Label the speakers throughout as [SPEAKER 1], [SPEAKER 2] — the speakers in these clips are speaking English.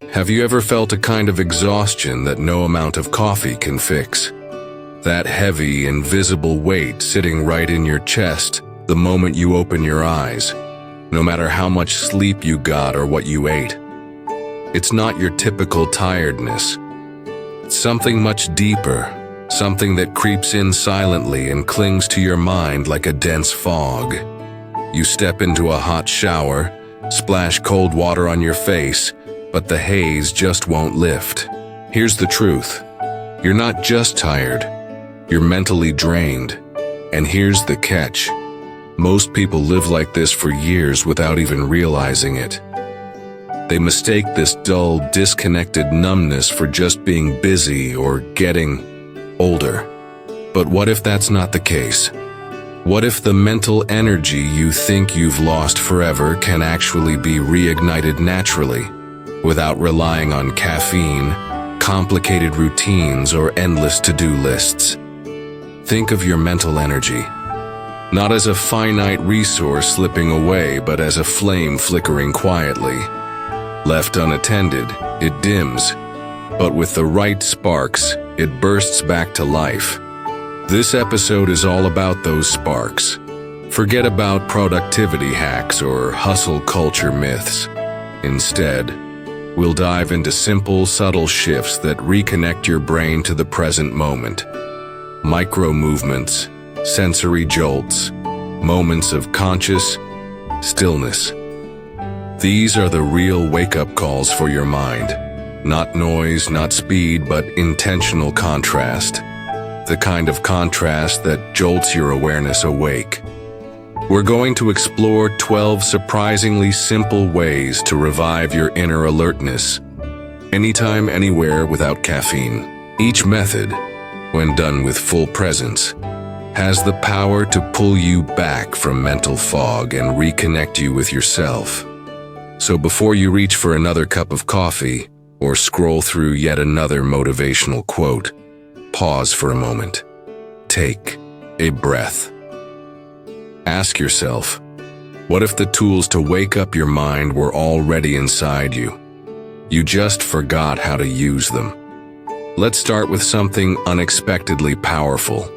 [SPEAKER 1] Have you ever felt a kind of exhaustion that no amount of coffee can fix? That heavy, invisible weight sitting right in your chest the moment you open your eyes, no matter how much sleep you got or what you ate. It's not your typical tiredness. It's something much deeper, something that creeps in silently and clings to your mind like a dense fog. You step into a hot shower, splash cold water on your face, but the haze just won't lift. Here's the truth. You're not just tired. You're mentally drained. And here's the catch. Most people live like this for years without even realizing it. They mistake this dull, disconnected numbness for just being busy or getting older. But what if that's not the case? What if the mental energy you think you've lost forever can actually be reignited naturally, without relying on caffeine, complicated routines, or endless to-do lists? Think of your mental energy, not as a finite resource slipping away, but as a flame flickering quietly. Left unattended, it dims, but with the right sparks, it bursts back to life. This episode is all about those sparks. Forget about productivity hacks or hustle culture myths. Instead, we'll dive into simple, subtle shifts that reconnect your brain to the present moment. Micro movements, sensory jolts, moments of conscious stillness. These are the real wake-up calls for your mind. Not noise, not speed, but intentional contrast. The kind of contrast that jolts your awareness awake. We're going to explore 12 surprisingly simple ways to revive your inner alertness, anytime, anywhere, without caffeine. Each method, when done with full presence, has the power to pull you back from mental fog and reconnect you with yourself. So before you reach for another cup of coffee or scroll through yet another motivational quote, pause for a moment. Take a breath. Ask yourself, what if the tools to wake up your mind were already inside you? You just forgot how to use them. Let's start with something unexpectedly powerful: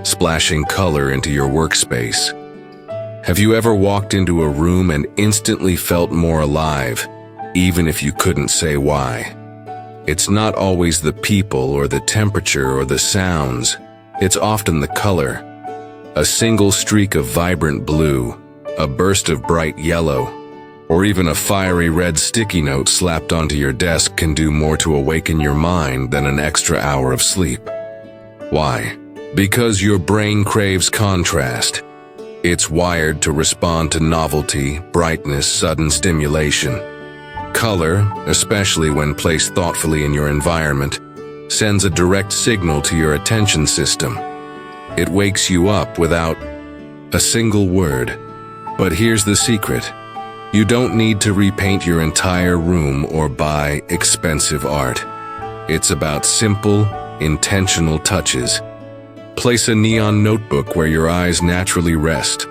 [SPEAKER 1] splashing color into your workspace. Have you ever walked into a room and instantly felt more alive, even if you couldn't say why? It's not always the people or the temperature or the sounds. It's often the color. A single streak of vibrant blue, a burst of bright yellow, or even a fiery red sticky note slapped onto your desk can do more to awaken your mind than an extra hour of sleep. Why? Because your brain craves contrast. It's wired to respond to novelty, brightness, sudden stimulation. Color, especially when placed thoughtfully in your environment, sends a direct signal to your attention system. It wakes you up without a single word. But here's the secret. You don't need to repaint your entire room or buy expensive art. It's about simple, intentional touches. Place a neon notebook where your eyes naturally rest,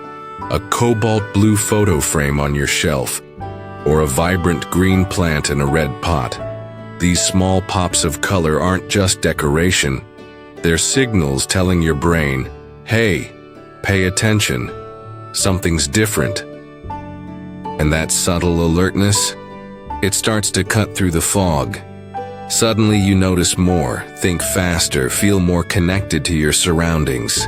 [SPEAKER 1] a cobalt blue photo frame on your shelf, or a vibrant green plant in a red pot. These small pops of color aren't just decoration. They're signals telling your brain, hey, pay attention. Something's different. And that subtle alertness, it starts to cut through the fog. Suddenly you notice more, think faster, feel more connected to your surroundings.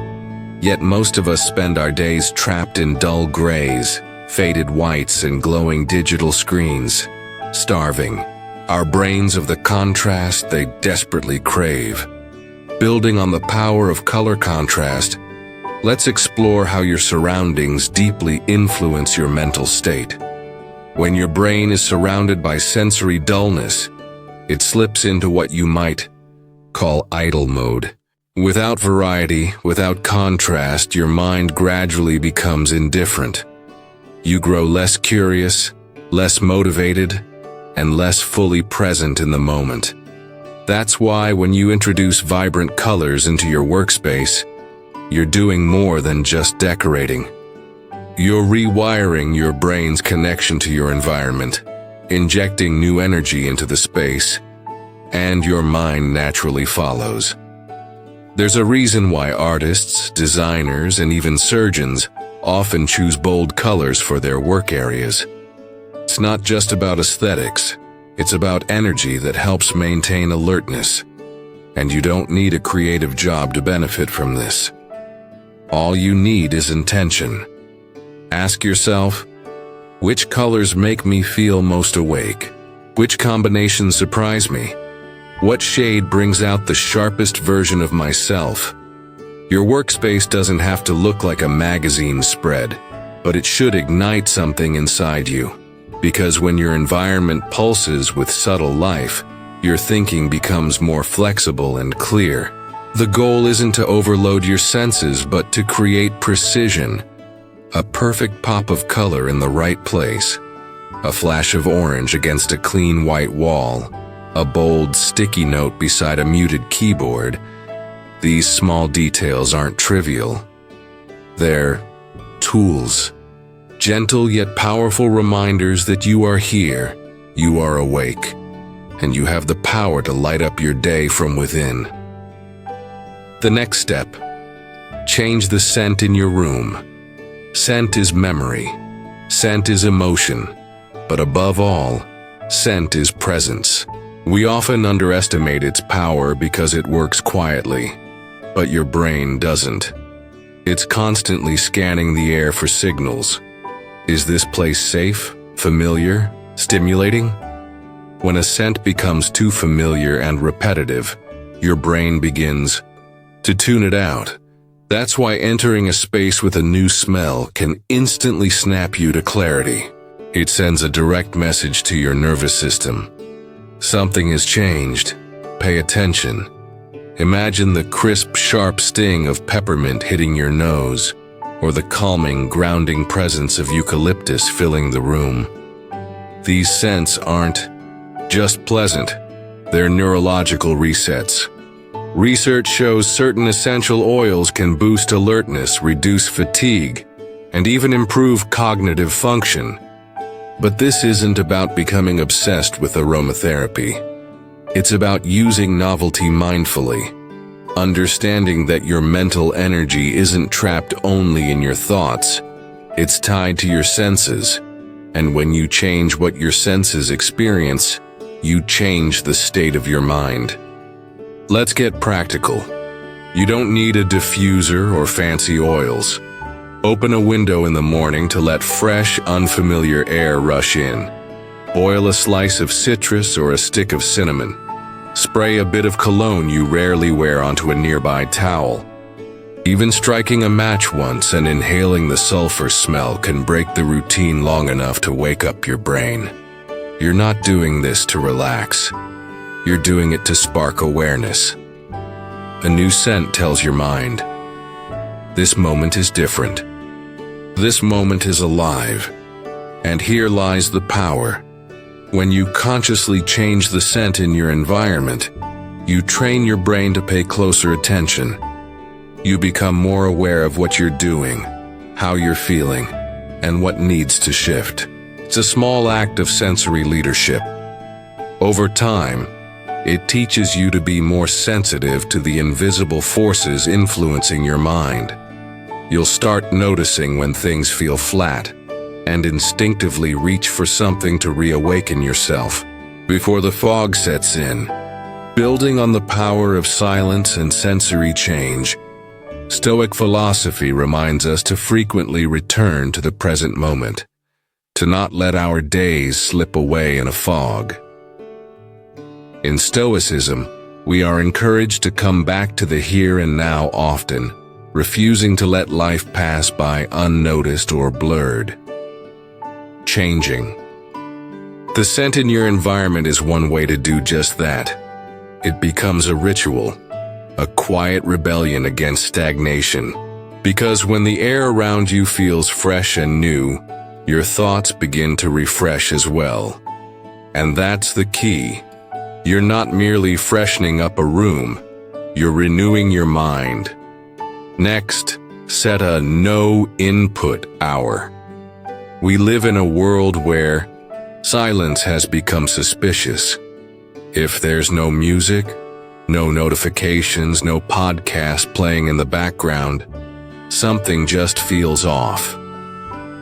[SPEAKER 1] Yet most of us spend our days trapped in dull grays, faded whites, and glowing digital screens, starving our brains of the contrast they desperately crave. Building on the power of color contrast, let's explore how your surroundings deeply influence your mental state. When your brain is surrounded by sensory dullness, it slips into what you might call idle mode. Without variety, without contrast, your mind gradually becomes indifferent. You grow less curious, less motivated, and less fully present in the moment. That's why when you introduce vibrant colors into your workspace, you're doing more than just decorating. You're rewiring your brain's connection to your environment. injecting new energy into the space, and your mind naturally follows. There's a reason why artists, designers, and even surgeons often choose bold colors for their work areas. It's not just about aesthetics, it's about energy that helps maintain alertness. And you don't need a creative job to benefit from this. All you need is intention. Ask yourself, which colors make me feel most awake? Which combinations surprise me? What shade brings out the sharpest version of myself? Your workspace doesn't have to look like a magazine spread, but it should ignite something inside you. Because when your environment pulses with subtle life, your thinking becomes more flexible and clear. The goal isn't to overload your senses, but to create precision. A perfect pop of color in the right place. A flash of orange against a clean white wall. A bold, sticky note beside a muted keyboard. These small details aren't trivial. They're tools. Gentle yet powerful reminders that you are here, you are awake, and you have the power to light up your day from within. The next step, change the scent in your room. Scent is memory. Scent is emotion. But above all, scent is presence. We often underestimate its power because it works quietly, but your brain doesn't. It's constantly scanning the air for signals. Is this place safe, familiar, stimulating? When a scent becomes too familiar and repetitive, your brain begins to tune it out. That's why entering a space with a new smell can instantly snap you to clarity. It sends a direct message to your nervous system. Something has changed. Pay attention. Imagine the crisp, sharp sting of peppermint hitting your nose, or the calming, grounding presence of eucalyptus filling the room. These scents aren't just pleasant, they're neurological resets. Research shows certain essential oils can boost alertness, reduce fatigue, and even improve cognitive function. But this isn't about becoming obsessed with aromatherapy. It's about using novelty mindfully, understanding that your mental energy isn't trapped only in your thoughts. It's tied to your senses, and when you change what your senses experience, you change the state of your mind. Let's get practical. You don't need a diffuser or fancy oils. Open a window in the morning to let fresh, unfamiliar air rush in. Boil a slice of citrus or a stick of cinnamon. Spray a bit of cologne you rarely wear onto a nearby towel. Even striking a match once and inhaling the sulfur smell can break the routine long enough to wake up your brain. You're not doing this to relax. You're doing it to spark awareness. A new scent tells your mind, this moment is different. This moment is alive. And here lies the power. When you consciously change the scent in your environment, you train your brain to pay closer attention. You become more aware of what you're doing, how you're feeling, and what needs to shift. It's a small act of sensory leadership. Over time, it teaches you to be more sensitive to the invisible forces influencing your mind. You'll start noticing when things feel flat, and instinctively reach for something to reawaken yourself before the fog sets in. Building on the power of silence and sensory change, Stoic philosophy reminds us to frequently return to the present moment, to not let our days slip away in a fog. In Stoicism, we are encouraged to come back to the here and now often, refusing to let life pass by unnoticed or blurred. Changing. The scent in your environment is one way to do just that. It becomes a ritual, a quiet rebellion against stagnation. Because when the air around you feels fresh and new, your thoughts begin to refresh as well. And that's the key. You're not merely freshening up a room, you're renewing your mind. Next, set a no-input hour. We live in a world where Silence has become suspicious. If there's no music, no notifications, no podcast playing in the background, something just feels off.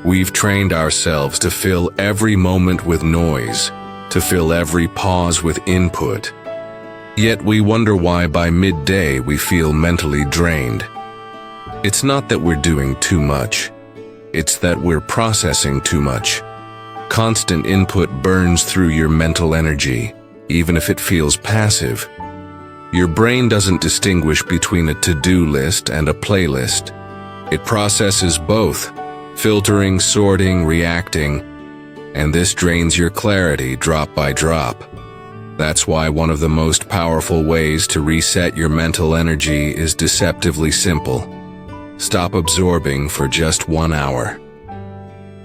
[SPEAKER 1] We've trained ourselves to fill every moment with noise, to fill every pause with input. Yet we wonder why by midday we feel mentally drained. It's not that we're doing too much. It's that we're processing too much. Constant input burns through your mental energy, even if it feels passive. Your brain doesn't distinguish between a to-do list and a playlist. It processes both, filtering, sorting, reacting, and this drains your clarity drop by drop. That's why one of the most powerful ways to reset your mental energy is deceptively simple. Stop absorbing for just 1 hour.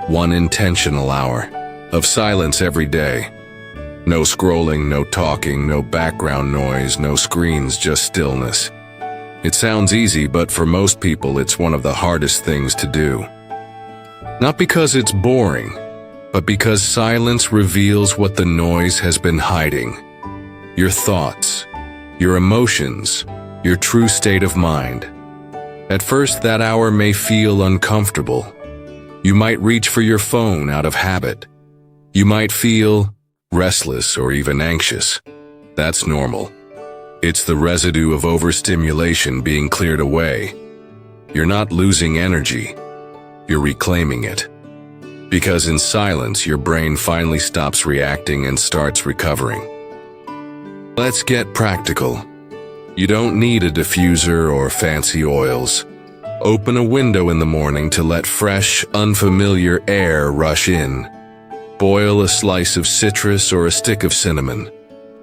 [SPEAKER 1] One intentional hour of silence every day. No scrolling, no talking, no background noise, no screens, just stillness. It sounds easy, but for most people it's one of the hardest things to do. Not because it's boring, but because silence reveals what the noise has been hiding. Your thoughts, your emotions, your true state of mind. At first, that hour may feel uncomfortable. You might reach for your phone out of habit. You might feel restless or even anxious. That's normal. It's the residue of overstimulation being cleared away. You're not losing energy. You're reclaiming it. Because in silence, your brain finally stops reacting and starts recovering. Let's get practical. You don't need a diffuser or fancy oils. Open a window in the morning to let fresh, unfamiliar air rush in. Boil a slice of citrus or a stick of cinnamon.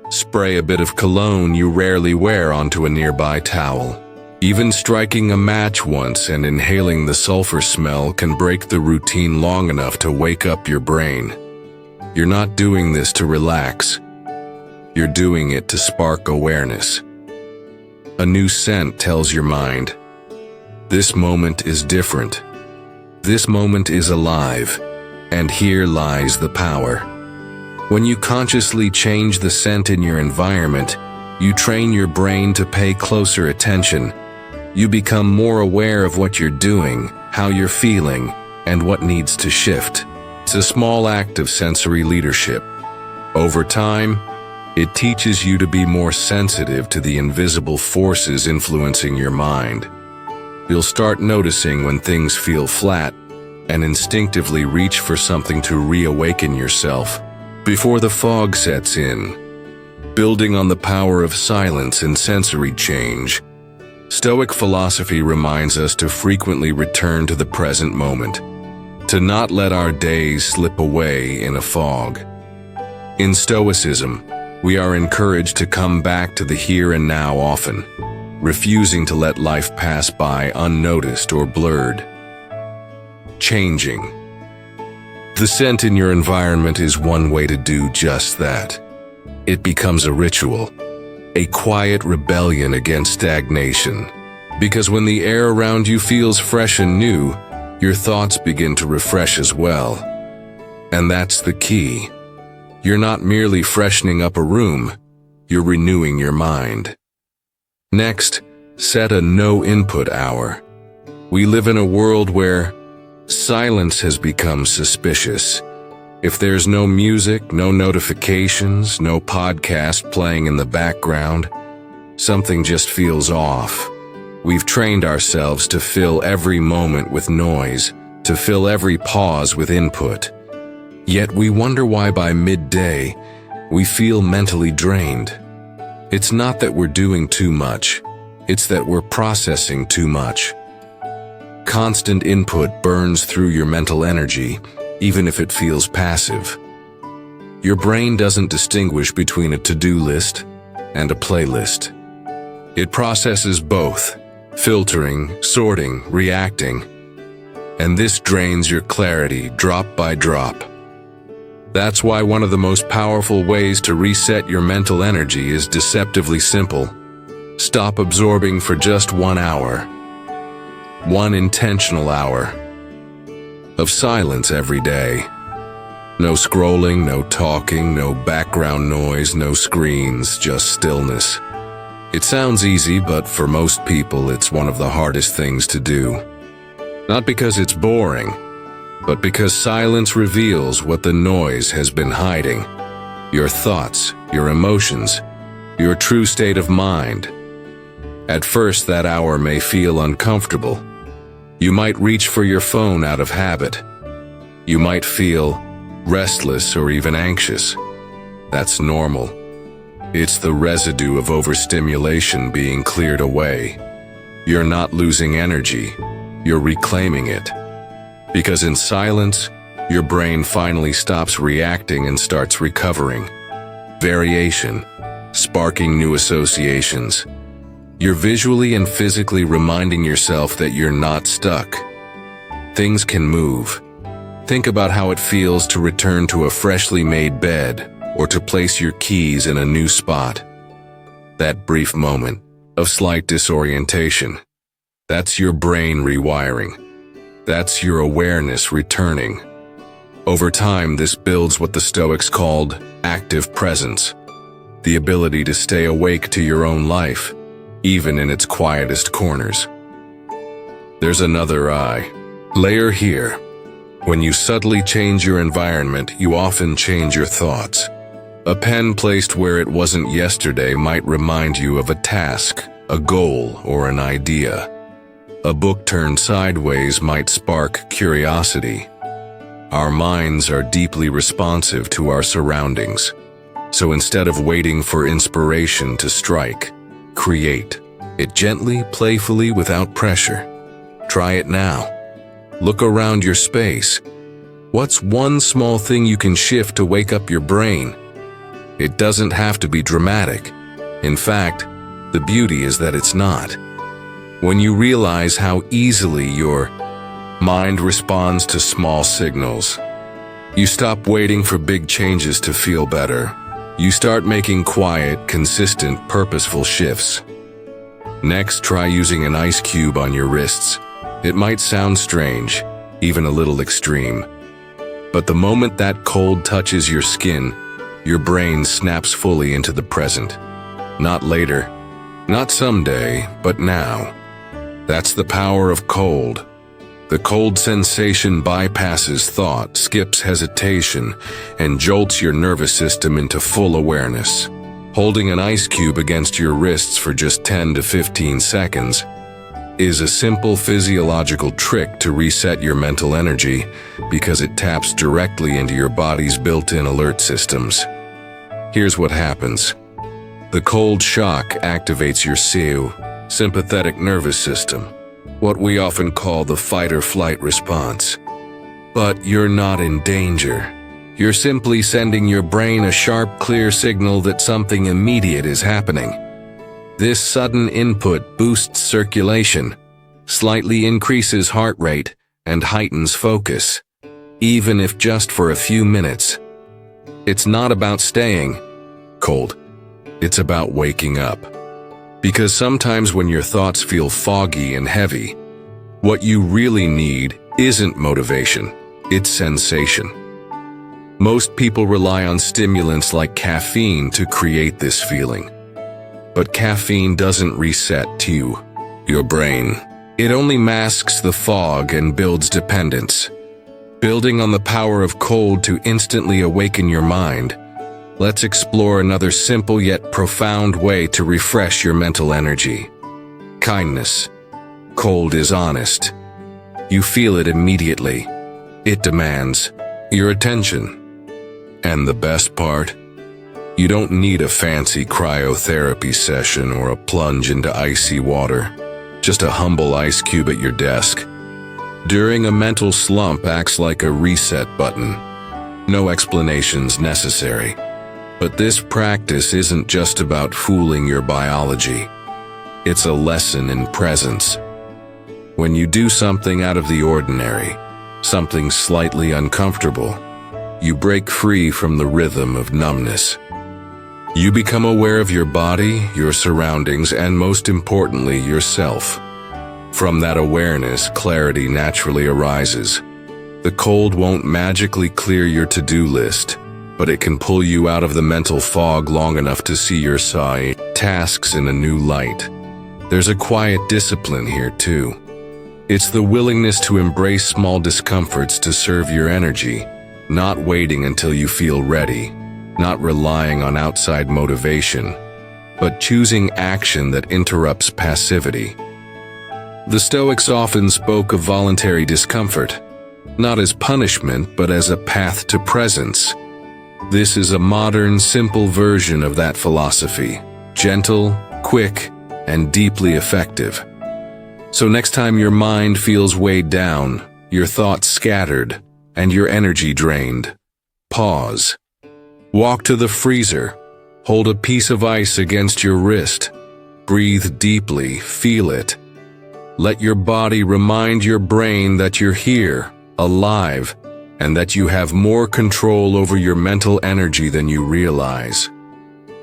[SPEAKER 1] Spray a bit of cologne you rarely wear onto a nearby towel. Even striking a match once and inhaling the sulfur smell can break the routine long enough to wake up your brain. You're not doing this to relax. You're doing it to spark awareness. A new scent tells your mind, this moment is different. This moment is alive. And here lies the power. When you consciously change the scent in your environment, you train your brain to pay closer attention. You become more aware of what you're doing, how you're feeling, and what needs to shift. It's a small act of sensory leadership. Over time, it teaches you to be more sensitive to the invisible forces influencing your mind. You'll start noticing when things feel flat, and instinctively reach for something to reawaken yourself before the fog sets in. Building on the power of silence and sensory change, Stoic philosophy reminds us to frequently return to the present moment, to not let our days slip away in a fog. In Stoicism, we are encouraged to come back to the here and now often, refusing to let life pass by unnoticed or blurred. Changing. The scent in your environment is one way to do just that. It becomes a ritual, a quiet rebellion against stagnation. Because when the air around you feels fresh and new, your thoughts begin to refresh as well. And that's the key. You're not merely freshening up a room, you're renewing your mind. Next, set a no-input hour. We live in a world where silence has become suspicious. If there's no music, no notifications, no podcast playing in the background, something just feels off. We've trained ourselves to fill every moment with noise, to fill every pause with input. Yet we wonder why by midday, we feel mentally drained. It's not that we're doing too much, it's that we're processing too much. Constant input burns through your mental energy, even if it feels passive. Your brain doesn't distinguish between a to-do list and a playlist. It processes both, filtering, sorting, reacting, and this drains your clarity drop by drop. That's why one of the most powerful ways to reset your mental energy is deceptively simple. Stop absorbing for just 1 hour. One intentional hour of silence every day. No scrolling, no talking, no background noise, no screens, just stillness. It sounds easy, but for most people, it's one of the hardest things to do. Not because it's boring, but because silence reveals what the noise has been hiding. Your thoughts, your emotions, your true state of mind. At first, that hour may feel uncomfortable. You might reach for your phone out of habit. You might feel restless or even anxious. That's normal. It's the residue of overstimulation being cleared away. You're not losing energy, you're reclaiming it. Because in silence, your brain finally stops reacting and starts recovering. Variation, sparking new associations. You're visually and physically reminding yourself that you're not stuck. Things can move. Think about how it feels to return to a freshly made bed or to place your keys in a new spot. That brief moment of slight disorientation, that's your brain rewiring. That's your awareness returning. Over time, this builds what the Stoics called active presence, the ability to stay awake to your own life, even in its quietest corners. There's another layer here. When you subtly change your environment, you often change your thoughts. A pen placed where it wasn't yesterday might remind you of a task, a goal, or an idea. A book turned sideways might spark curiosity. Our minds are deeply responsive to our surroundings. So instead of waiting for inspiration to strike, create it gently, playfully, without pressure. Try it now. Look around your space. What's one small thing you can shift to wake up your brain? It doesn't have to be dramatic. In fact, the beauty is that it's not. When you realize how easily your mind responds to small signals, you stop waiting for big changes to feel better. You start making quiet, consistent, purposeful shifts. Next, try using an ice cube on your wrists. It might sound strange, even a little extreme. But the moment that cold touches your skin, your brain snaps fully into the present. Not later, not someday, but now. That's the power of cold. The cold sensation bypasses thought, skips hesitation, and jolts your nervous system into full awareness. Holding an ice cube against your wrists for just 10 to 15 seconds is a simple physiological trick to reset your mental energy because it taps directly into your body's built-in alert systems. Here's what happens. The cold shock activates your sympathetic nervous system, what we often call the fight-or-flight response. But you're not in danger. You're simply sending your brain a sharp, clear signal that something immediate is happening. This sudden input boosts circulation, slightly increases heart rate, and heightens focus, even if just for a few minutes. It's not about staying cold. It's about waking up. Because sometimes when your thoughts feel foggy and heavy, what you really need isn't motivation, it's sensation. Most people rely on stimulants like caffeine to create this feeling. But caffeine doesn't reset your brain. It only masks the fog and builds dependence. Building on the power of cold to instantly awaken your mind, let's explore another simple yet profound way to refresh your mental energy. Kindness. Cold is honest. You feel it immediately. It demands your attention. And the best part? You don't need a fancy cryotherapy session or a plunge into icy water. Just a humble ice cube at your desk. During a mental slump acts like a reset button. No explanations necessary. But this practice isn't just about fooling your biology. It's a lesson in presence. When you do something out of the ordinary, something slightly uncomfortable, you break free from the rhythm of numbness. You become aware of your body, your surroundings, and most importantly, yourself. From that awareness, clarity naturally arises. The cold won't magically clear your to-do list, but it can pull you out of the mental fog long enough to see your tasks in a new light. There's a quiet discipline here too. It's the willingness to embrace small discomforts to serve your energy, not waiting until you feel ready, not relying on outside motivation, but choosing action that interrupts passivity. The Stoics often spoke of voluntary discomfort, not as punishment but as a path to presence. This is a modern, simple version of that philosophy, gentle, quick, and deeply effective. So next time your mind feels weighed down, your thoughts scattered, and your energy drained, pause. Walk to the freezer, hold a piece of ice against your wrist, breathe deeply, feel it. Let your body remind your brain that you're here, alive, and that you have more control over your mental energy than you realize.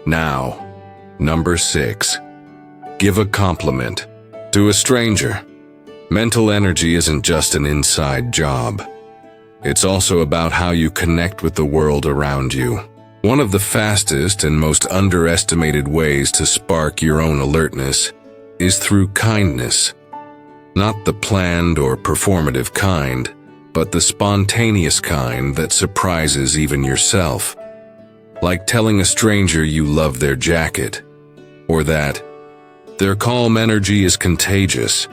[SPEAKER 1] Now, number 6. Give a compliment to a stranger. Mental energy isn't just an inside job. It's also about how you connect with the world around you. One of the fastest and most underestimated ways to spark your own alertness is through kindness. Not the planned or performative kind, but the spontaneous kind that surprises even yourself. Like telling a stranger you love their jacket, or that their calm energy is contagious,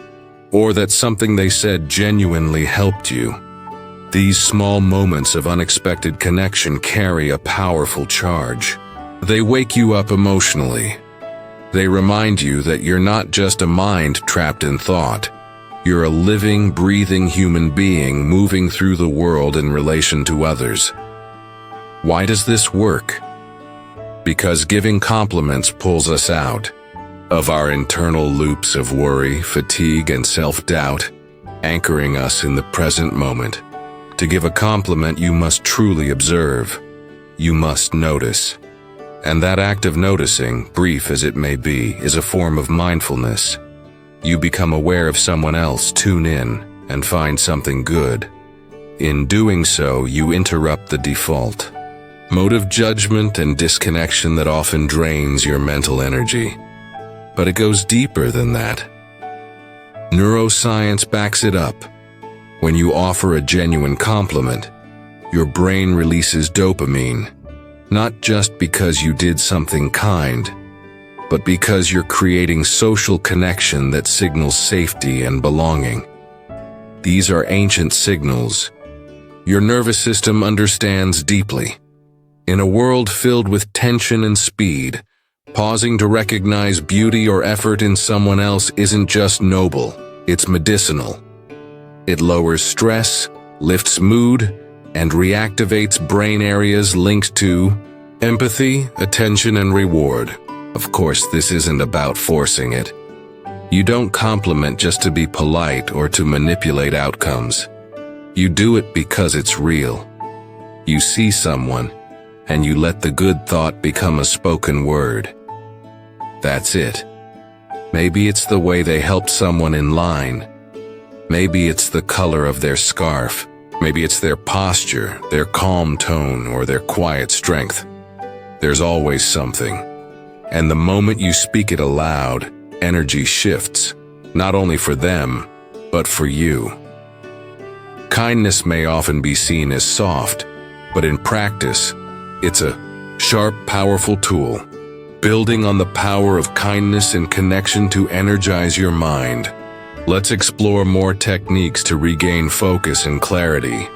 [SPEAKER 1] or that something they said genuinely helped you. These small moments of unexpected connection carry a powerful charge. They wake you up emotionally. They remind you that you're not just a mind trapped in thought. You're a living, breathing human being moving through the world in relation to others. Why does this work? Because giving compliments pulls us out of our internal loops of worry, fatigue, and self-doubt, anchoring us in the present moment. To give a compliment, you must truly observe. You must notice. And that act of noticing, brief as it may be, is a form of mindfulness. You become aware of someone else, tune in, and find something good. In doing so, you interrupt the default mode of judgment and disconnection that often drains your mental energy. But it goes deeper than that. Neuroscience backs it up. When you offer a genuine compliment, your brain releases dopamine, not just because you did something kind, but because you're creating social connection that signals safety and belonging. These are ancient signals your nervous system understands deeply. In a world filled with tension and speed, pausing to recognize beauty or effort in someone else isn't just noble, it's medicinal. It lowers stress, lifts mood, and reactivates brain areas linked to empathy, attention, and reward. Of course, this isn't about forcing it. You don't compliment just to be polite or to manipulate outcomes. You do it because it's real. You see someone, and you let the good thought become a spoken word. That's it. Maybe it's the way they helped someone in line. Maybe it's the color of their scarf. Maybe it's their posture, their calm tone, or their quiet strength. There's always something. And the moment you speak it aloud, energy shifts, not only for them, but for you. Kindness may often be seen as soft, but in practice, it's a sharp, powerful tool, building on the power of kindness and connection to energize your mind. Let's explore more techniques to regain focus and clarity.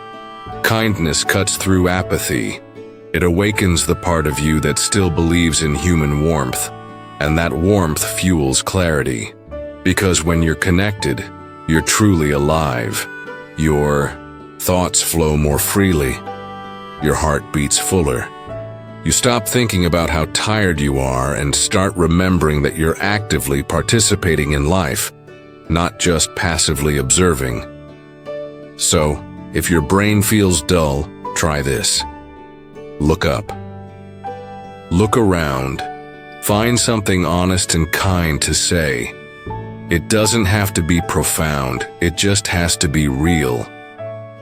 [SPEAKER 1] Kindness cuts through apathy. It awakens the part of you that still believes in human warmth, and that warmth fuels clarity. Because when you're connected, you're truly alive. Your thoughts flow more freely. Your heart beats fuller. You stop thinking about how tired you are and start remembering that you're actively participating in life, not just passively observing. So, if your brain feels dull, try this. Look up. Look around. Find something honest and kind to say. It doesn't have to be profound, it just has to be real.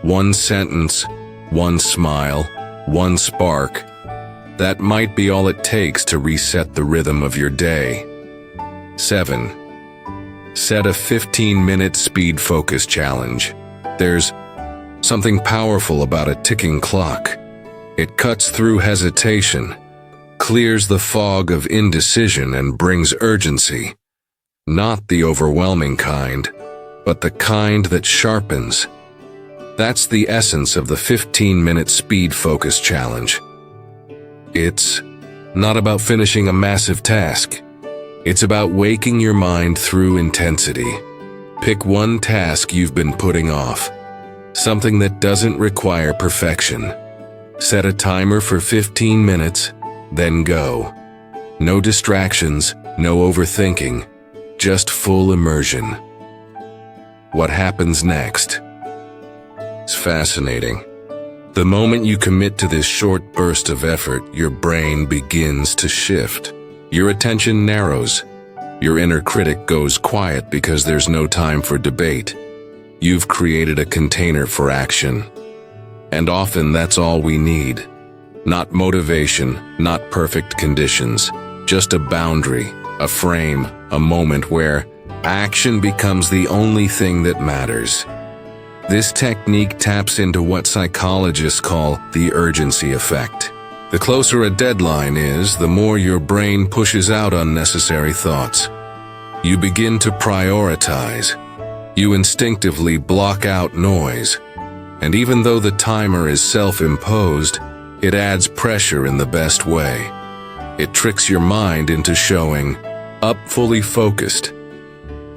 [SPEAKER 1] One sentence, one smile, one spark. That might be all it takes to reset the rhythm of your day. 7. Set a 15-minute speed focus challenge. There's something powerful about a ticking clock. It cuts through hesitation, clears the fog of indecision, and brings urgency. Not the overwhelming kind, but the kind that sharpens. That's the essence of the 15-minute speed focus challenge. It's not about finishing a massive task. It's about waking your mind through intensity. Pick one task you've been putting off, something that doesn't require perfection. Set a timer for 15 minutes, then go. No distractions, no overthinking, just full immersion. What happens next? It's fascinating. The moment you commit to this short burst of effort, your brain begins to shift. Your attention narrows. Your inner critic goes quiet because there's no time for debate. You've created a container for action. And often that's all we need. Not motivation, not perfect conditions, just a boundary, a frame, a moment where action becomes the only thing that matters. This technique taps into what psychologists call the urgency effect. The closer a deadline is, the more your brain pushes out unnecessary thoughts. You begin to prioritize. You instinctively block out noise. And even though the timer is self-imposed, it adds pressure in the best way. It tricks your mind into showing up fully focused.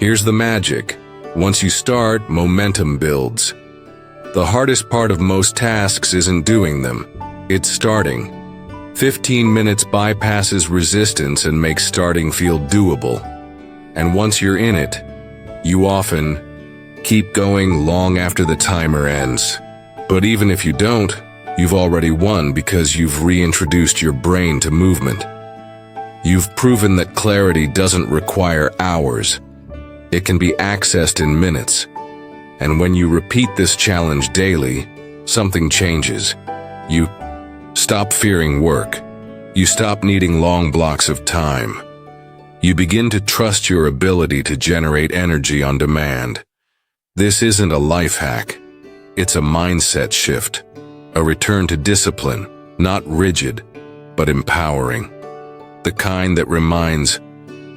[SPEAKER 1] Here's the magic. Once you start, momentum builds. The hardest part of most tasks isn't doing them. It's starting. 15 minutes bypasses resistance and makes starting feel doable. And once you're in it, you often keep going long after the timer ends. But even if you don't, you've already won because you've reintroduced your brain to movement. You've proven that clarity doesn't require hours. It can be accessed in minutes. And when you repeat this challenge daily, something changes. You stop fearing work. You stop needing long blocks of time. You begin to trust your ability to generate energy on demand. This isn't a life hack. It's a mindset shift, a return to discipline, not rigid, but empowering. The kind that reminds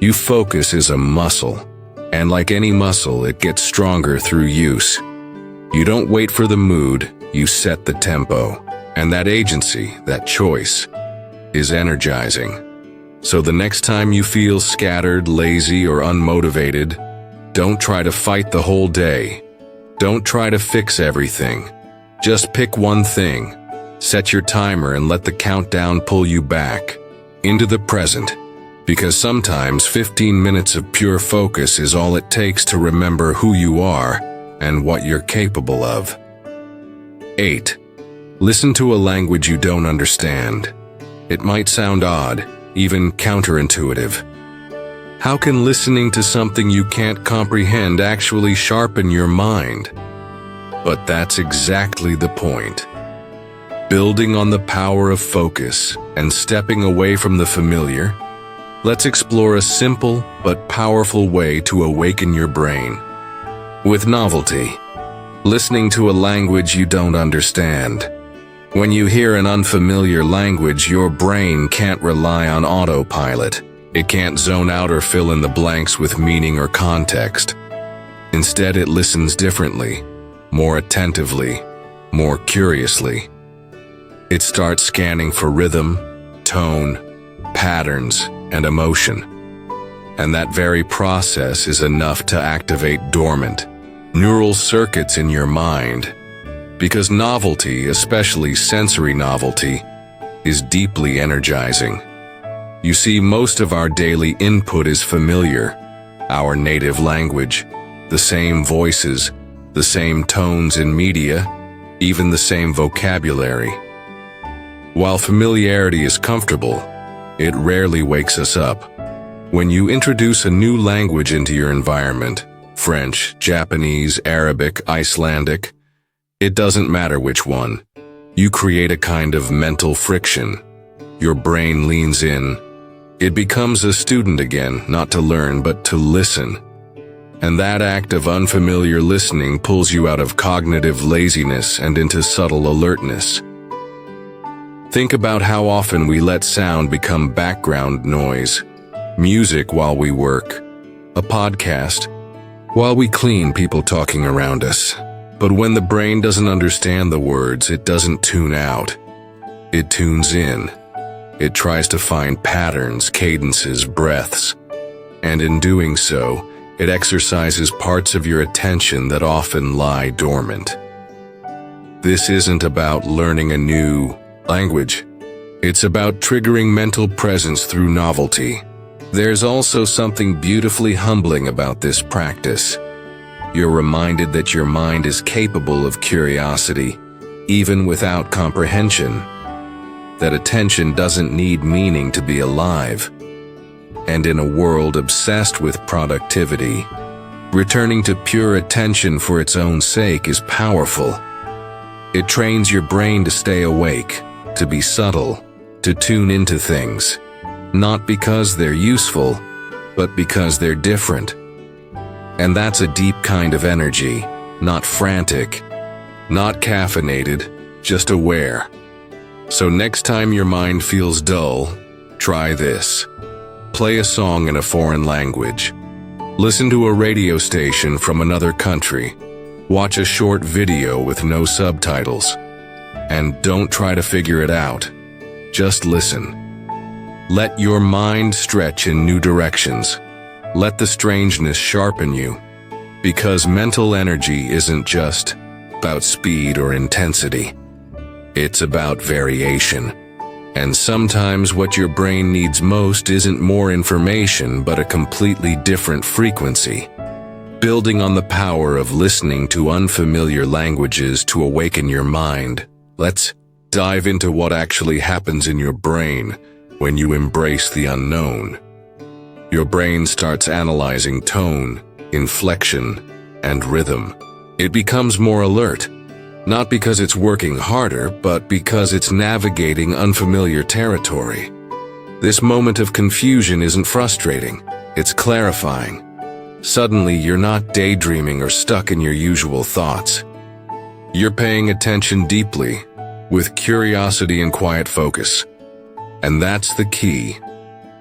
[SPEAKER 1] you focus is a muscle, and like any muscle, it gets stronger through use. You don't wait for the mood, you set the tempo, and that agency, that choice, is energizing. So the next time you feel scattered, lazy, or unmotivated, don't try to fight the whole day. Don't try to fix everything. Just pick one thing. Set your timer and let the countdown pull you back into the present. Because sometimes 15 minutes of pure focus is all it takes to remember who you are and what you're capable of. 8. Listen to a language you don't understand. It might sound odd, even counterintuitive. How can listening to something you can't comprehend actually sharpen your mind? But that's exactly the point. Building on the power of focus and stepping away from the familiar, let's explore a simple but powerful way to awaken your brain. With novelty, listening to a language you don't understand. When you hear an unfamiliar language, your brain can't rely on autopilot. It can't zone out or fill in the blanks with meaning or context. Instead, it listens differently, more attentively, more curiously. It starts scanning for rhythm, tone, patterns, and emotion. And that very process is enough to activate dormant neural circuits in your mind. Because novelty, especially sensory novelty, is deeply energizing. You see, most of our daily input is familiar. Our native language, the same voices, the same tones in media, even the same vocabulary. While familiarity is comfortable, it rarely wakes us up. When you introduce a new language into your environment, French, Japanese, Arabic, Icelandic, It doesn't matter which one. You create a kind of mental friction. Your brain leans in. It becomes a student again, not to learn, but to listen. And that act of unfamiliar listening pulls you out of cognitive laziness and into subtle alertness. Think about how often we let sound become background noise. Music while we work. A podcast while we clean, people talking around us. But when the brain doesn't understand the words, it doesn't tune out. It tunes in. It tries to find patterns, cadences, breaths. And in doing so, it exercises parts of your attention that often lie dormant. This isn't about learning a new language. It's about triggering mental presence through novelty. There's also something beautifully humbling about this practice. You're reminded that your mind is capable of curiosity, even without comprehension. That attention doesn't need meaning to be alive. And in a world obsessed with productivity, returning to pure attention for its own sake is powerful. It trains your brain to stay awake, to be subtle, to tune into things, not because they're useful, but because they're different. And that's a deep kind of energy, not frantic, not caffeinated, just aware. So next time your mind feels dull, try this. Play a song in a foreign language. Listen to a radio station from another country. Watch a short video with no subtitles. And don't try to figure it out. Just listen. Let your mind stretch in new directions. Let the strangeness sharpen you. Because mental energy isn't just about speed or intensity. It's about variation. And sometimes what your brain needs most isn't more information, but a completely different frequency. Building on the power of listening to unfamiliar languages to awaken your mind, let's dive into what actually happens in your brain when you embrace the unknown. Your brain starts analyzing tone, inflection, and rhythm. It becomes more alert. Not because it's working harder, but because it's navigating unfamiliar territory. This moment of confusion isn't frustrating, it's clarifying. Suddenly, you're not daydreaming or stuck in your usual thoughts. You're paying attention deeply, with curiosity and quiet focus. And that's the key.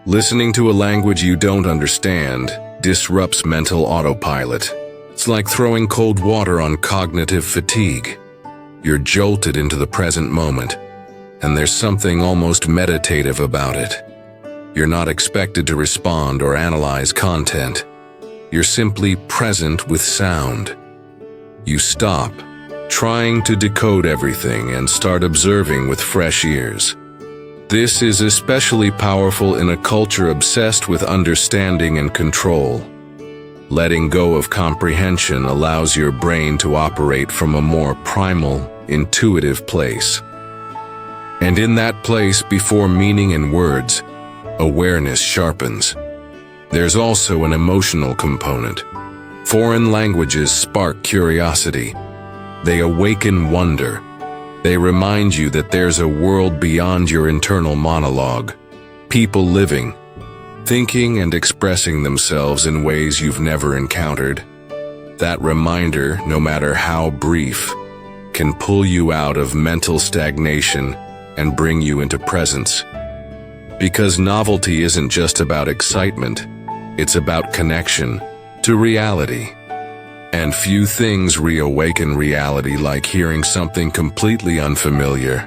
[SPEAKER 1] Listening to a language you don't understand disrupts mental autopilot. It's like throwing cold water on cognitive fatigue. You're jolted into the present moment, and there's something almost meditative about it. You're not expected to respond or analyze content. You're simply present with sound. You stop, trying to decode everything, and start observing with fresh ears. This is especially powerful in a culture obsessed with understanding and control. Letting go of comprehension allows your brain to operate from a more primal, intuitive place. And in that place, before meaning and words, awareness sharpens. There's also an emotional component. Foreign languages spark curiosity. They awaken wonder. They remind you that there's a world beyond your internal monologue. People living, thinking and expressing themselves in ways you've never encountered. That reminder, no matter how brief, can pull you out of mental stagnation and bring you into presence. Because novelty isn't just about excitement, it's about connection to reality. And few things reawaken reality like hearing something completely unfamiliar.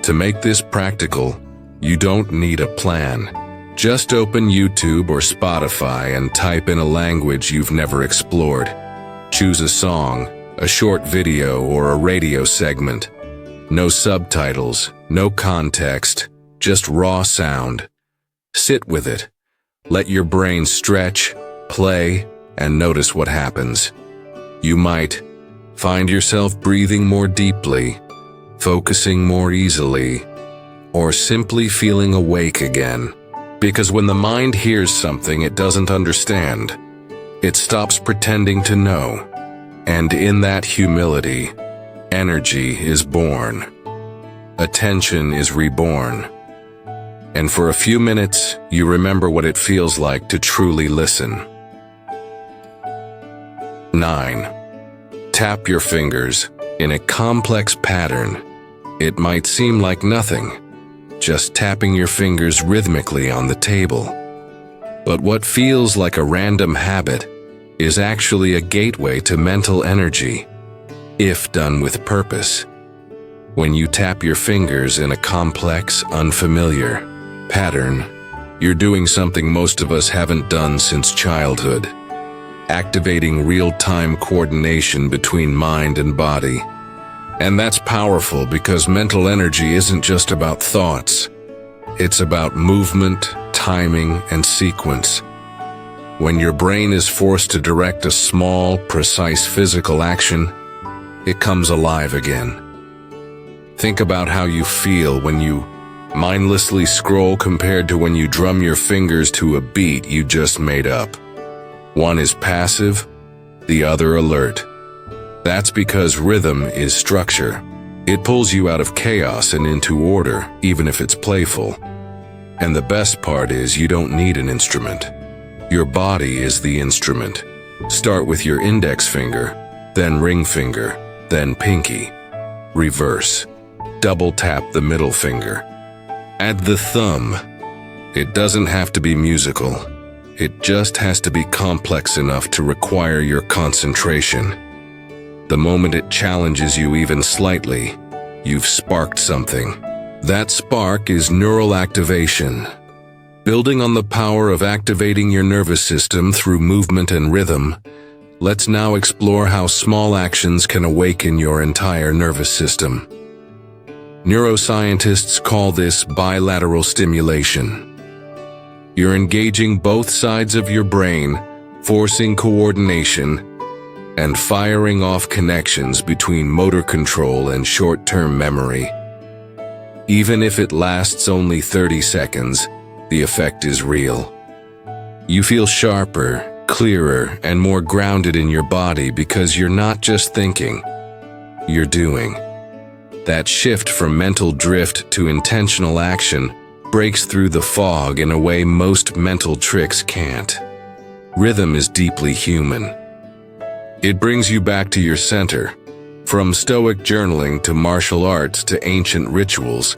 [SPEAKER 1] To make this practical, you don't need a plan. Just open YouTube or Spotify and type in a language you've never explored. Choose a song, a short video, or a radio segment. No subtitles, no context, just raw sound. Sit with it. Let your brain stretch, play, and notice what happens. You might find yourself breathing more deeply, focusing more easily, or simply feeling awake again. Because when the mind hears something it doesn't understand, it stops pretending to know. And in that humility, energy is born. Attention is reborn. And for a few minutes, you remember what it feels like to truly listen. 9. Tap your fingers in a complex pattern. It might seem like nothing, just tapping your fingers rhythmically on the table. But what feels like a random habit is actually a gateway to mental energy, if done with purpose. When you tap your fingers in a complex, unfamiliar pattern, you're doing something most of us haven't done since childhood, activating real-time coordination between mind and body. And that's powerful because mental energy isn't just about thoughts. It's about movement, timing, and sequence. When your brain is forced to direct a small, precise physical action, it comes alive again. Think about how you feel when you mindlessly scroll compared to when you drum your fingers to a beat you just made up. One is passive, the other alert. That's because rhythm is structure. It pulls you out of chaos and into order, even if it's playful. And the best part is you don't need an instrument. Your body is the instrument. Start with your index finger, then ring finger, then pinky. Reverse. Double tap the middle finger. Add the thumb. It doesn't have to be musical. It just has to be complex enough to require your concentration. The moment it challenges you even slightly, you've sparked something. That spark is neural activation. Building on the power of activating your nervous system through movement and rhythm, let's now explore how small actions can awaken your entire nervous system. Neuroscientists call this bilateral stimulation. You're engaging both sides of your brain, forcing coordination, and firing off connections between motor control and short-term memory. Even if it lasts only 30 seconds, the effect is real. You feel sharper, clearer, and more grounded in your body because you're not just thinking, you're doing. That shift from mental drift to intentional action breaks through the fog in a way most mental tricks can't. Rhythm is deeply human. It brings you back to your center. From Stoic journaling to martial arts to ancient rituals,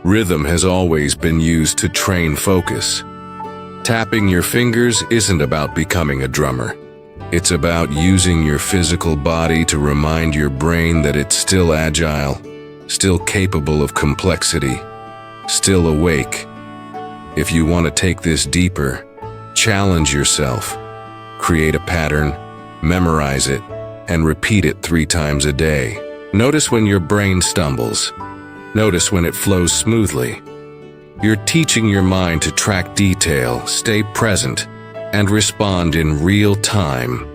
[SPEAKER 1] rhythm has always been used to train focus. Tapping your fingers isn't about becoming a drummer. It's about using your physical body to remind your brain that it's still agile, still capable of complexity, still awake. If you want to take this deeper, challenge yourself. Create a pattern, memorize it, and repeat it 3 times a day. Notice when your brain stumbles. Notice when it flows smoothly. You're teaching your mind to track detail, stay present, and respond in real time,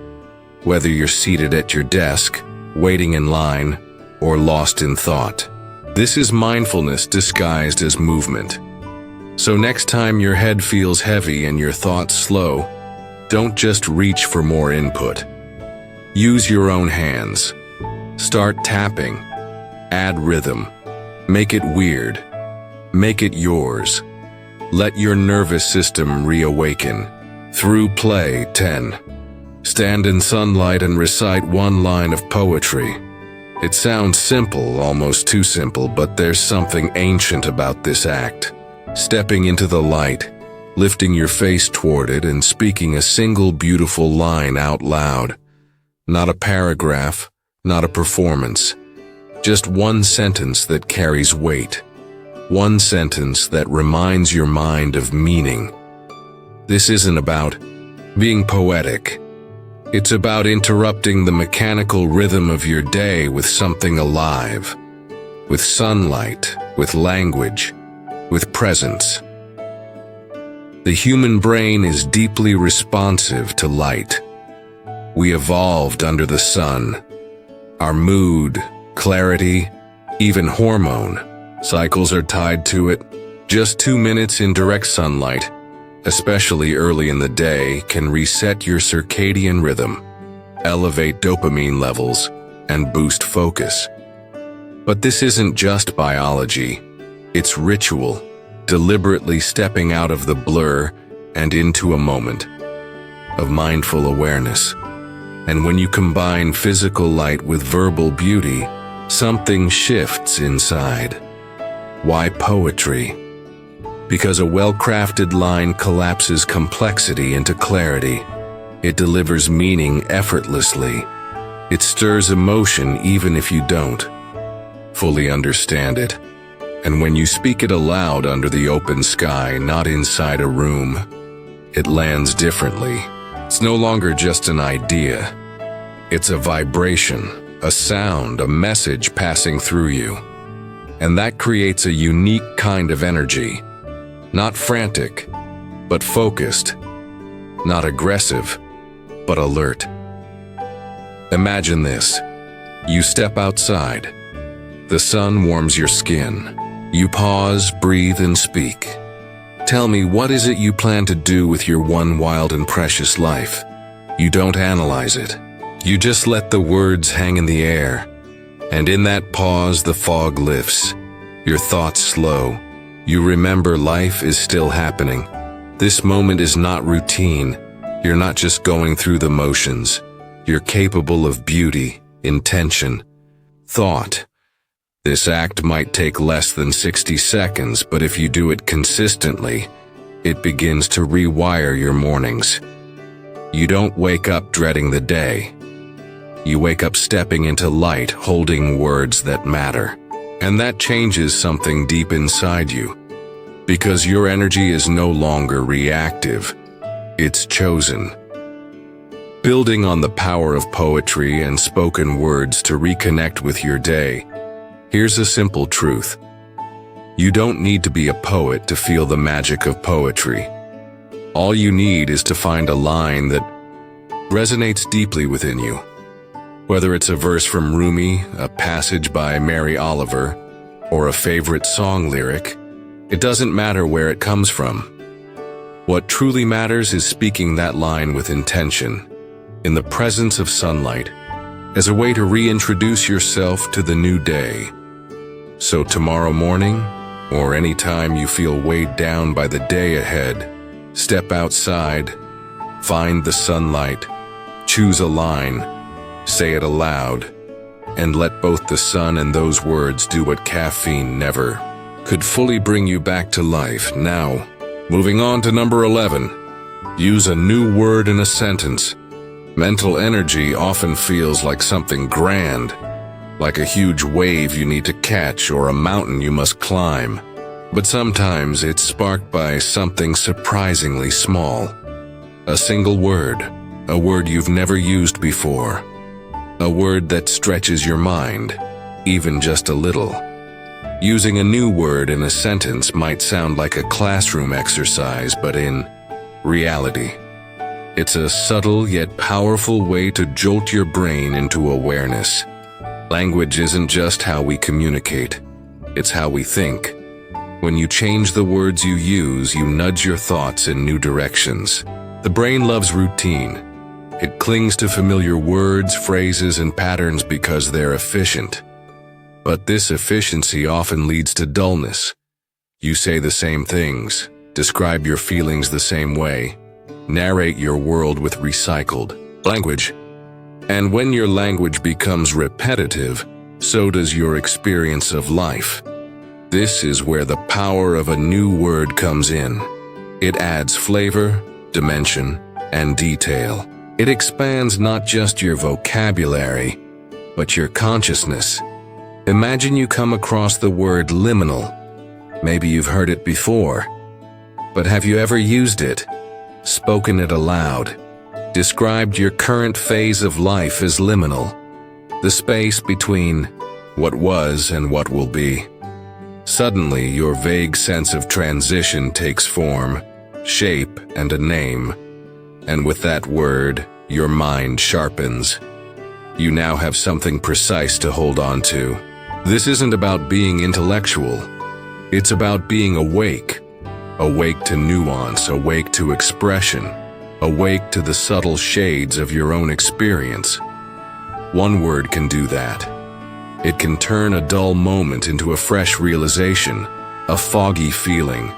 [SPEAKER 1] whether you're seated at your desk, waiting in line, or lost in thought. This is mindfulness disguised as movement. So next time your head feels heavy and your thoughts slow, don't just reach for more input. Use your own hands. Start tapping. Add rhythm. Make it weird. Make it yours. Let your nervous system reawaken. Through play. 10. Stand in sunlight and recite 1 line of poetry. It sounds simple, almost too simple, but there's something ancient about this act. Stepping into the light, lifting your face toward it and speaking a single beautiful line out loud. Not a paragraph, not a performance. Just 1 sentence that carries weight. 1 sentence that reminds your mind of meaning. This isn't about being poetic. It's about interrupting the mechanical rhythm of your day with something alive. With sunlight, with language, with presence. The human brain is deeply responsive to light. We evolved under the sun. Our mood, clarity, even hormone cycles are tied to it. Just 2 minutes in direct sunlight, especially early in the day, can reset your circadian rhythm, elevate dopamine levels, and boost focus. But this isn't just biology. It's ritual, deliberately stepping out of the blur and into a moment of mindful awareness. And when you combine physical light with verbal beauty, something shifts inside. Why poetry? Because a well-crafted line collapses complexity into clarity. It delivers meaning effortlessly. It stirs emotion even if you don't fully understand it. And when you speak it aloud under the open sky, not inside a room, it lands differently. It's no longer just an idea. It's a vibration, a sound, a message passing through you. And that creates a unique kind of energy. Not frantic, but focused. Not aggressive, but alert. Imagine this. You step outside. The sun warms your skin. You pause, breathe, and speak. Tell me, what is it you plan to do with your one wild and precious life? You don't analyze it. You just let the words hang in the air. And in that pause, the fog lifts. Your thoughts slow. You remember life is still happening. This moment is not routine. You're not just going through the motions. You're capable of beauty, intention, thought. This act might take less than 60 seconds, but if you do it consistently, it begins to rewire your mornings. You don't wake up dreading the day. You wake up stepping into light, holding words that matter. And that changes something deep inside you. Because your energy is no longer reactive. It's chosen. Building on the power of poetry and spoken words to reconnect with your day, here's a simple truth. You don't need to be a poet to feel the magic of poetry. All you need is to find a line that resonates deeply within you. Whether it's a verse from Rumi, a passage by Mary Oliver, or a favorite song lyric, it doesn't matter where it comes from. What truly matters is speaking that line with intention, in the presence of sunlight, as a way to reintroduce yourself to the new day. So tomorrow morning, or any time you feel weighed down by the day ahead, step outside, find the sunlight, choose a line, say it aloud, and let both the sun and those words do what caffeine never could fully bring you back to life. Now, moving on to number 11. Use a new word in a sentence. Mental energy often feels like something grand, like a huge wave you need to catch or a mountain you must climb. But sometimes it's sparked by something surprisingly small. A single word, a word you've never used before. A word that stretches your mind, even just a little. Using a new word in a sentence might sound like a classroom exercise, but in reality, it's a subtle yet powerful way to jolt your brain into awareness. Language isn't just how we communicate, it's how we think. When you change the words you use, you nudge your thoughts in new directions. The brain loves routine. It clings to familiar words, phrases, and patterns because they're efficient. But this efficiency often leads to dullness. You say the same things, describe your feelings the same way, narrate your world with recycled language. And when your language becomes repetitive, so does your experience of life. This is where the power of a new word comes in. It adds flavor, dimension, and detail. It expands not just your vocabulary, but your consciousness. Imagine you come across the word liminal. Maybe you've heard it before, but have you ever used it, spoken it aloud, described your current phase of life as liminal, the space between what was and what will be? Suddenly, your vague sense of transition takes form, shape, and a name. And with that word, your mind sharpens. You now have something precise to hold on to. This isn't about being intellectual. It's about being awake. Awake to nuance, awake to expression, awake to the subtle shades of your own experience. One word can do that. It can turn a dull moment into a fresh realization, a foggy feeling,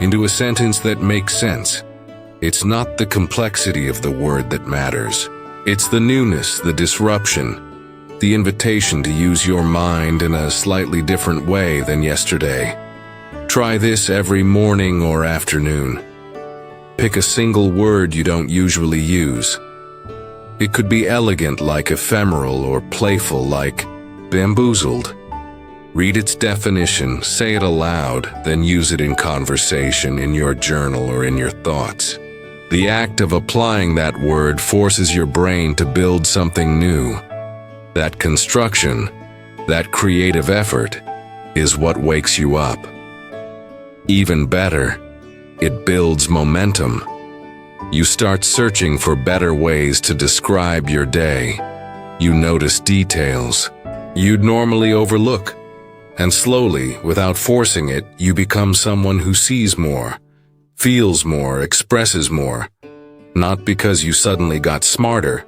[SPEAKER 1] into a sentence that makes sense. It's not the complexity of the word that matters. It's the newness, the disruption, the invitation to use your mind in a slightly different way than yesterday. Try this every morning or afternoon. Pick a single word you don't usually use. It could be elegant like ephemeral or playful like bamboozled. Read its definition, say it aloud, then use it in conversation, in your journal, or in your thoughts. The act of applying that word forces your brain to build something new. That construction, that creative effort, is what wakes you up. Even better, it builds momentum. You start searching for better ways to describe your day. You notice details you'd normally overlook. And slowly, without forcing it, you become someone who sees more, feels more, expresses more. Not because you suddenly got smarter,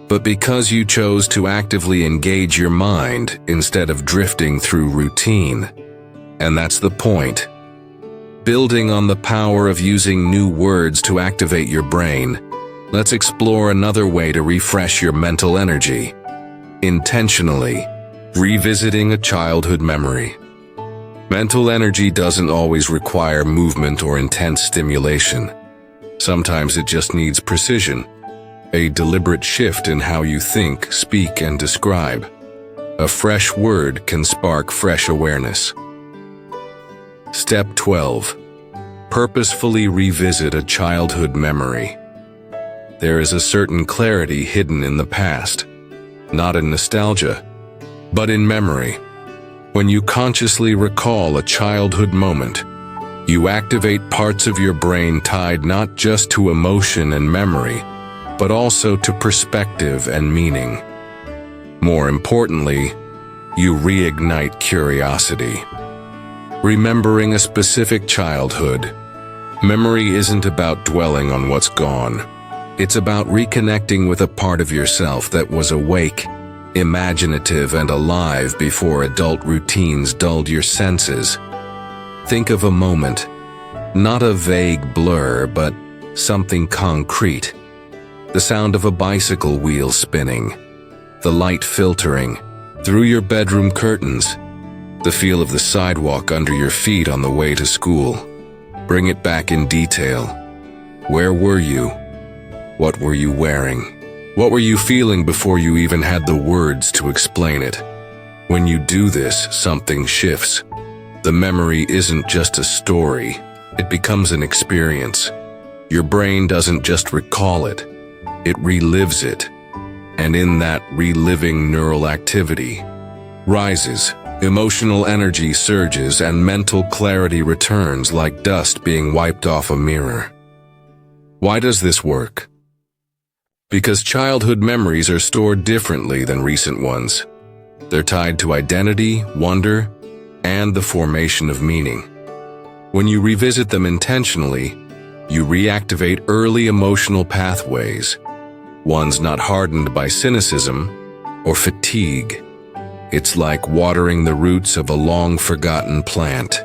[SPEAKER 1] but because you chose to actively engage your mind instead of drifting through routine. And that's the point. Building on the power of using new words to activate your brain, let's explore another way to refresh your mental energy. Intentionally revisiting a childhood memory. Mental energy doesn't always require movement or intense stimulation. Sometimes it just needs precision, a deliberate shift in how you think, speak, and describe. A fresh word can spark fresh awareness. Step 12. Purposefully revisit a childhood memory. There is a certain clarity hidden in the past, not in nostalgia, but in memory. When you consciously recall a childhood moment, you activate parts of your brain tied not just to emotion and memory, but also to perspective and meaning. More importantly, you reignite curiosity. Remembering a specific childhood, memory isn't about dwelling on what's gone. It's about reconnecting with a part of yourself that was awake, imaginative, and alive before adult routines dulled your senses. Think of a moment, not a vague blur, but something concrete. The sound of a bicycle wheel spinning, the light filtering through your bedroom curtains, the feel of the sidewalk under your feet on the way to school. Bring it back in detail. Where were you? What were you wearing? What were you feeling before you even had the words to explain it? When you do this, something shifts. The memory isn't just a story, it becomes an experience. Your brain doesn't just recall it, it relives it. And in that reliving, neural activity rises, emotional energy surges, and mental clarity returns like dust being wiped off a mirror. Why does this work? Because childhood memories are stored differently than recent ones. They're tied to identity, wonder, and the formation of meaning. When you revisit them intentionally, you reactivate early emotional pathways, ones not hardened by cynicism or fatigue. It's like watering the roots of a long-forgotten plant.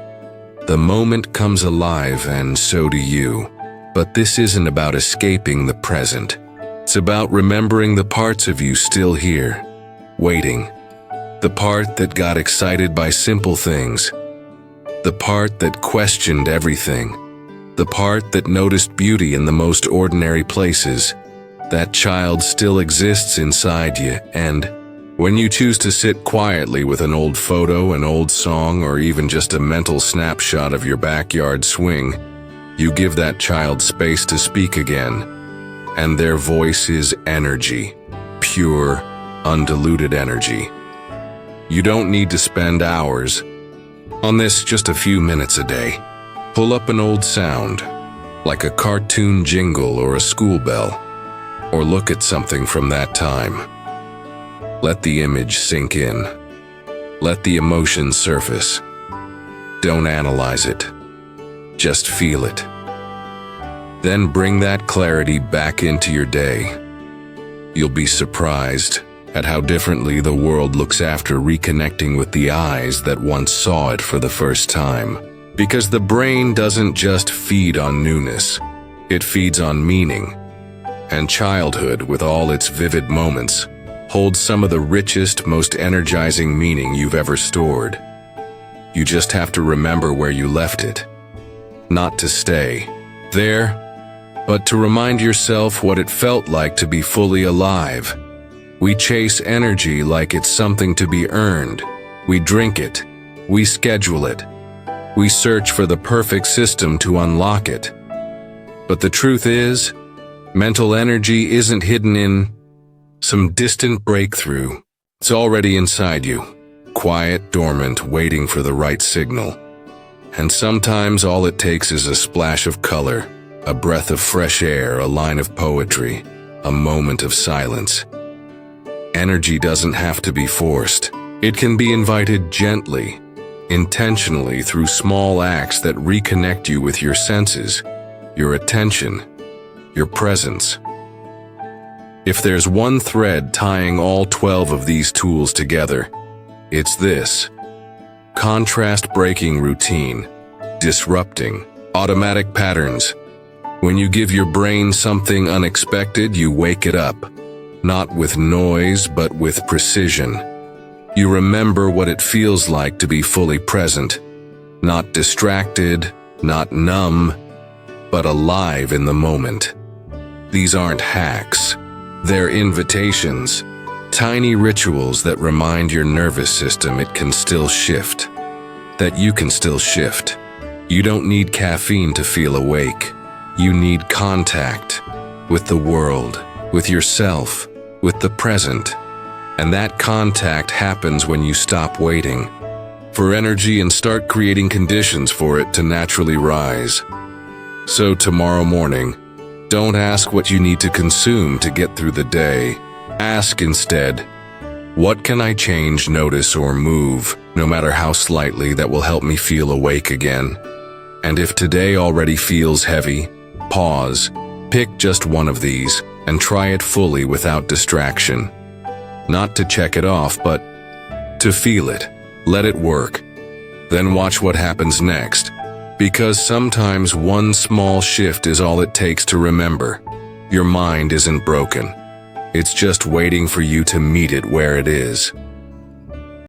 [SPEAKER 1] The moment comes alive, and so do you. But this isn't about escaping the present. It's about remembering the parts of you still here, waiting. The part that got excited by simple things. The part that questioned everything. The part that noticed beauty in the most ordinary places. That child still exists inside you, and when you choose to sit quietly with an old photo, an old song, or even just a mental snapshot of your backyard swing, you give that child space to speak again. And their voice is energy, pure, undiluted energy. You don't need to spend hours on this, just a few minutes a day. Pull up an old sound, like a cartoon jingle or a school bell, or look at something from that time. Let the image sink in. Let the emotion surface. Don't analyze it. Just feel it. Then bring that clarity back into your day. You'll be surprised. at how differently the world looks after reconnecting with the eyes that once saw it for the first time. Because the brain doesn't just feed on newness, it feeds on meaning. And childhood, with all its vivid moments, holds some of the richest, most energizing meaning you've ever stored. You just have to remember where you left it. Not to stay there, but to remind yourself what it felt like to be fully alive. We chase energy like it's something to be earned. We drink it. We schedule it. We search for the perfect system to unlock it. But the truth is, mental energy isn't hidden in some distant breakthrough. It's already inside you, quiet, dormant, waiting for the right signal. And sometimes all it takes is a splash of color, a breath of fresh air, a line of poetry, a moment of silence. Energy doesn't have to be forced. It can be invited gently, intentionally, through small acts that reconnect you with your senses, your attention, your presence. If there's one thread tying all 12 of these tools together, it's this: contrast-breaking routine, disrupting automatic patterns. When you give your brain something unexpected, you wake it up, not with noise, but with precision. You remember what it feels like to be fully present, not distracted, not numb, but alive in the moment. These aren't hacks. They're invitations, tiny rituals that remind your nervous system it can still shift, that you can still shift. You don't need caffeine to feel awake. You need contact with the world, with yourself, with the present. And that contact happens when you stop waiting for energy and start creating conditions for it to naturally rise. So tomorrow morning, don't ask what you need to consume to get through the day. Ask instead, what can I change, notice, or move, no matter how slightly, that will help me feel awake again? And if today already feels heavy, pause, pick just one of these, and try it fully without distraction. Not to check it off, but to feel it. Let it work. Then watch what happens next. Because sometimes one small shift is all it takes to remember. Your mind isn't broken. It's just waiting for you to meet it where it is.